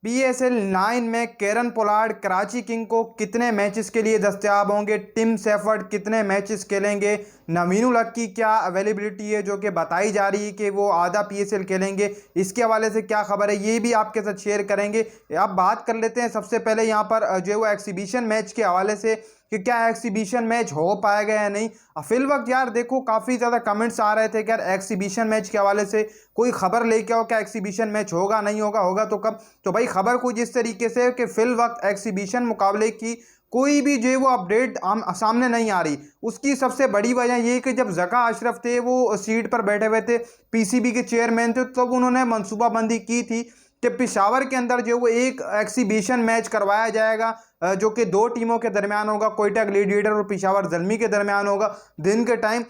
PSL 9 में Kieron Pollard Karachi king को कितने मैचेस के लिए दस्तयाब होंगे, टिम सेफर्ड कितने मैचेस खेलेंगे, नवीन उल हक की क्या अवेलेबिलिटी है जो कि बताई जा रही है कि वो आधा पीएसएल खेलेंगे, इसके हवाले से क्या खबर है ये भी आपके साथ शेयर करेंगे। अब बात कर लेते हैं सबसे पहले यहाँ पर जो है वो एक्सिबिशन मैच के हवाले से कि क्या एक्सिबिशन मैच हो पाएगा या नहीं। फिल वक्त यार देखो काफ़ी ज़्यादा कमेंट्स आ रहे थे कि यार एक्सिबिशन मैच के हवाले से कोई खबर लेके आओ, क्या एक्सिबिशन मैच होगा नहीं होगा, होगा तो कब। तो भाई खबर कुछ इस तरीके से है कि फिल वक्त एक्सिबिशन मुकाबले की कोई भी जो है वो अपडेट सामने नहीं आ रही। उसकी सबसे बड़ी वजह ये कि जब जका अशरफ थे वो सीट पर बैठे हुए थे, पीसीबी के चेयरमैन थे, तब तो उन्होंने मनसूबाबंदी की थी कि पेशावर के अंदर जो वो एक एक्सिबिशन मैच करवाया जाएगा जो कि दो टीमों के दरमियान होगा, कोयटा ग्लेडिएटर और पेशावर ज़ल्मी के दरमियान होगा दिन के टाइम।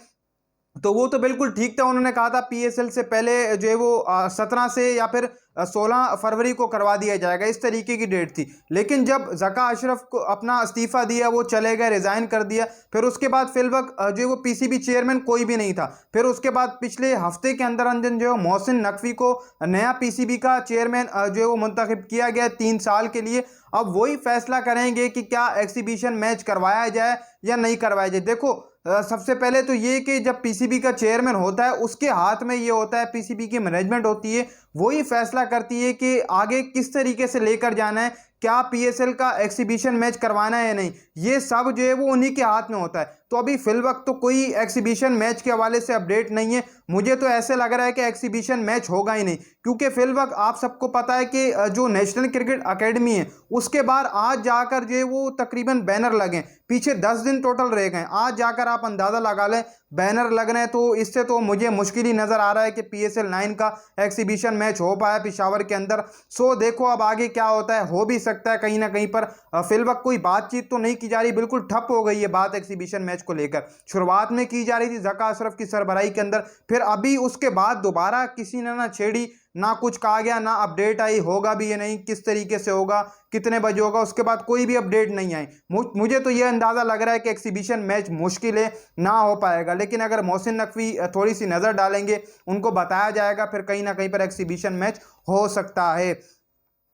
तो वो तो बिल्कुल ठीक था, उन्होंने कहा था पीएसएल से पहले जो है वो 17 से या फिर 16 फरवरी को करवा दिया जाएगा, इस तरीके की डेट थी। लेकिन जब जका अशरफ को अपना इस्तीफा दिया, वो चले गए, रिजाइन कर दिया, फिर उसके बाद फिल वक्त जो है वो पीसीबी चेयरमैन कोई भी नहीं था। फिर उसके बाद पिछले हफ्ते के अंदर अंदर जो है मोहसिन नकवी को नया पीसीबी का चेयरमैन जो है वो मुंतखब किया गया 3 साल के लिए। अब वही फैसला करेंगे कि क्या एक्सिबिशन मैच करवाया जाए या नहीं करवाया जाए। देखो सबसे पहले तो ये कि जब पीसीबी का चेयरमैन होता है उसके हाथ में ये होता है, पीसीबी की मैनेजमेंट होती है, वही फैसला करती है कि आगे किस तरीके से लेकर जाना है, क्या पीएसएल का एक्सिबिशन मैच करवाना है या नहीं, ये सब जो है वो उन्हीं के हाथ में होता है। तो अभी फिल वक्त तो कोई एक्सिबिशन मैच के हवाले से अपडेट नहीं है। मुझे तो ऐसे लग रहा है कि एक्सिबिशन मैच होगा ही नहीं, क्योंकि फिल वक्त आप सबको पता है कि जो नेशनल क्रिकेट अकेडमी है उसके बाद आज जाकर जो है वो तकरीबन बैनर लगे, पीछे 10 दिन टोटल रह गए, आज जाकर आप अंदाज़ा लगा लें बैनर लग रहे हैं। तो इससे तो मुझे मुश्किल ही नज़र आ रहा है कि पीएसएल 9 का एक्सिबिशन मैच हो पाया पेशावर के अंदर। सो देखो अब आगे क्या होता है, हो भी सकता है कहीं ना कहीं पर फिल वक्त कोई बातचीत तो नहीं की जा रही, बिल्कुल ठप हो गई है बात एक्सिबिशन मैच को लेकर। शुरुआत में की जा रही थी जका अशरफ की सरबराही के अंदर, फिर अभी उसके बाद दोबारा किसी ने ना छेड़ी, ना कुछ कहा गया, ना अपडेट आई होगा भी या नहीं, किस तरीके से होगा, कितने बजे होगा, उसके बाद कोई भी अपडेट नहीं आई। मुझे तो यह अंदाज़ा लग रहा है कि एक्सिबिशन मैच मुश्किल है, ना हो पाएगा। लेकिन अगर मोहसिन नकवी थोड़ी सी नज़र डालेंगे, उनको बताया जाएगा, फिर कहीं ना कहीं पर एक्सिबिशन मैच हो सकता है।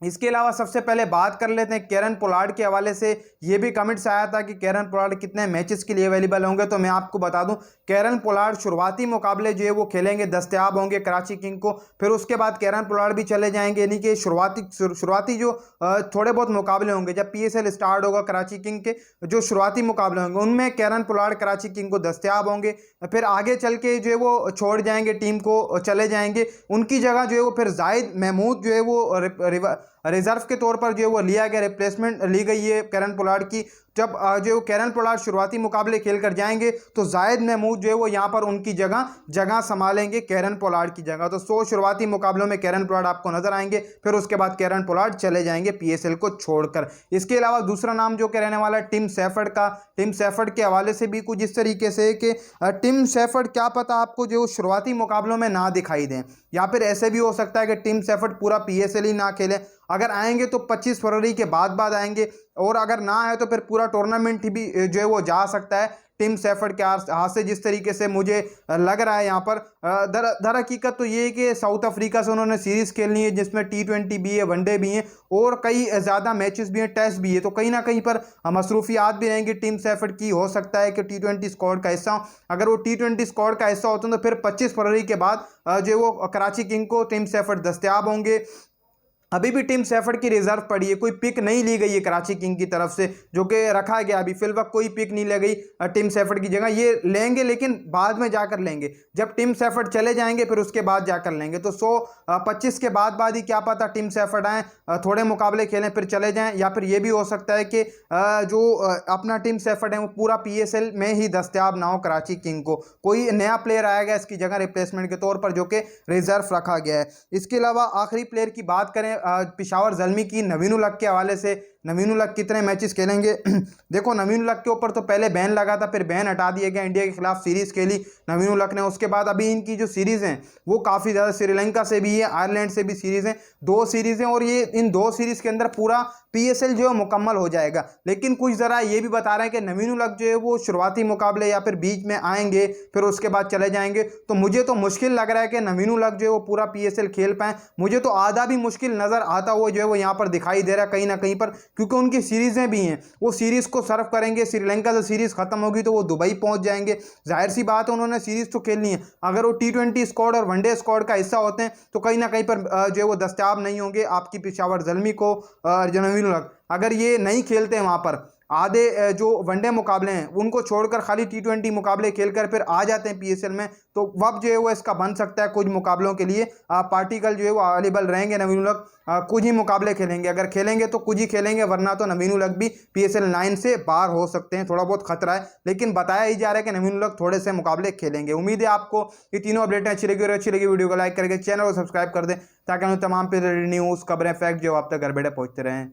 इसके अलावा सबसे पहले बात कर लेते हैं केरन पोलार्ड के हवाले से। ये भी कमेंट्स आया था कि केरन पोलार्ड कितने मैचेस के लिए अवेलेबल होंगे, तो मैं आपको बता दूं केरन पोलार्ड शुरुआती मुकाबले जो है वो खेलेंगे, दस्तयाब होंगे कराची किंग को, फिर उसके बाद केरन पोलार्ड भी चले जाएंगे। यानी कि शुरुआती जो थोड़े बहुत मुकाबले होंगे, जब पीएसएल स्टार्ट होगा कराची किंग के जो शुरुआती मुकाबले होंगे उनमें केरन पोलार्ड कराची किंग को दस्तयाब होंगे। फिर आगे चल के जो है वो छोड़ जाएंगे, टीम को चले जाएंगे, उनकी जगह जो है वो फिर जाहिद महमूद जो है वो रिजर्व के तौर पर जो है वो लिया गया, रिप्लेसमेंट ली गई है केरन पोलार्ड की। जब जो केरन पोलार्ड शुरुआती मुकाबले खेल कर जाएंगे तो जाहिद महमूद जो है वो यहाँ पर उनकी जगह संभालेंगे केरन पोलार्ड की जगह। तो 100 शुरुआती मुकाबलों में केरन पोलार्ड आपको नजर आएंगे, फिर उसके बाद केरन पोलार्ड चले जाएंगे पीएसएल को छोड़कर। इसके अलावा दूसरा नाम जो कि रहने वाला है टिम सेफर्ड का। टिम सेफर्ड के हवाले से भी कुछ इस तरीके से कि टिम सेफर्ड क्या पता आपको जो शुरुआती मुकाबलों में ना दिखाई दें, या फिर ऐसे भी हो सकता है कि टिम सेफर्ड पूरा पीएसएल ही ना खेले। अगर आएंगे तो 25 फरवरी के बाद आएंगे, और अगर ना आए तो फिर पूरा टूर्नामेंट ही भी जो है वो जा सकता है टिम सेफर्ड के हाथ से, जिस तरीके से मुझे लग रहा है यहाँ पर। दर हकीकत तो ये है कि साउथ अफ्रीका से उन्होंने सीरीज़ खेलनी है जिसमें T20 भी है, वनडे भी हैं, और कई ज़्यादा मैचेस भी हैं, टेस्ट भी है। तो कहीं ना कहीं पर मसरूफियात भी रहेंगी टीम सेफर्ड की। हो सकता है कि T20 स्क्वाड का हिस्सा हो, अगर वो T20 स्क्वाड का हिस्सा होता है तो फिर 25 फरवरी के बाद जो है वो कराची किंग को टीम सेफर्ड दस्तयाब होंगे। अभी भी टीम सेफर्ड की रिजर्व पड़ी है, कोई पिक नहीं ली गई है कराची किंग की तरफ से, जो कि रखा गया अभी फिल वक्त कोई पिक नहीं ली गई टीम सेफर्ड की जगह। ये लेंगे लेकिन बाद में जाकर लेंगे, जब टीम सेफर्ड चले जाएंगे फिर उसके बाद जाकर लेंगे। तो 125 के बाद ही क्या पता टीम सेफर्ड आए, थोड़े मुकाबले खेलें फिर चले जाएं, या फिर ये भी हो सकता है कि जो अपना टीम सेफर्ड है वो पूरा पीएसएल में ही दस्तयाब ना हो कराची किंग को, कोई नया प्लेयर आएगा इसकी जगह रिप्लेसमेंट के तौर पर जो कि रिजर्व रखा गया है। इसके अलावा आखिरी प्लेयर की बात करें पेशावर ज़ल्मी की, नवीन उल हक के हवाले से। नवीन उल हक कितने मैचेस खेलेंगे। देखो नवीन उल हक के ऊपर तो पहले बैन लगा था, फिर बैन हटा दिया गया, इंडिया के खिलाफ सीरीज खेली नवीन उल हक ने। उसके बाद अभी इनकी जो सीरीज हैं वो काफ़ी ज़्यादा, श्रीलंका से भी है, आयरलैंड से भी सीरीज हैं, 2 सीरीज हैं, और ये इन 2 सीरीज के अंदर पूरा पीएसएल जो है मुकम्मल हो जाएगा। लेकिन कुछ ज़रा ये भी बता रहे हैं कि नवीन उल हक जो है वो शुरुआती मुकाबले या फिर बीच में आएंगे फिर उसके बाद चले जाएंगे। तो मुझे तो मुश्किल लग रहा है कि नवीन उल हक जो है वो पूरा पीएसएल खेल पाए। मुझे तो आधा भी मुश्किल नज़र आता हुआ जो है वो यहाँ पर दिखाई दे रहा है कहीं ना कहीं पर, क्योंकि उनकी सीरीज़ें भी हैं, वो सीरीज़ को सर्व करेंगे। श्रीलंका से सीरीज़ खत्म होगी तो वो दुबई पहुंच जाएंगे। जाहिर सी बात है उन्होंने सीरीज़ तो खेलनी है। अगर वो T20 स्क्वाड और वनडे स्क्वाड का हिस्सा होते हैं तो कहीं ना कहीं पर जो है वो दस्तयाब नहीं होंगे आपकी पेशावर ज़ल्मी को, जो नवीन उल हक अगर ये नहीं खेलते हैं वहाँ पर, आधे जो वनडे मुकाबले हैं उनको छोड़कर खाली T20 मुकाबले खेलकर फिर आ जाते हैं पीएसएल में, तो वब जो है वो इसका बन सकता है कुछ मुकाबलों के लिए पार्टिकल जो है वो अवेलेबल रहेंगे। नवीन उल हक कुछ ही मुकाबले खेलेंगे, अगर खेलेंगे तो कुछ ही खेलेंगे, वरना तो नवीन उल हक भी पीएसएल 9 से बाहर हो सकते हैं, थोड़ा बहुत खतरा है। लेकिन बताया ही जा रहा है कि नवीन उल हक थोड़े से मुकाबले खेलेंगे। उम्मीद है आपको ये तीनों अपडेटें अच्छी लगी, और अच्छी लगी वीडियो को लाइक करके चैनल को सब्सक्राइब कर दें, ताकि हमें तमाम न्यूज़, खबरें, फैक्ट जो आप तक घर बैठे पहुँचते रहें।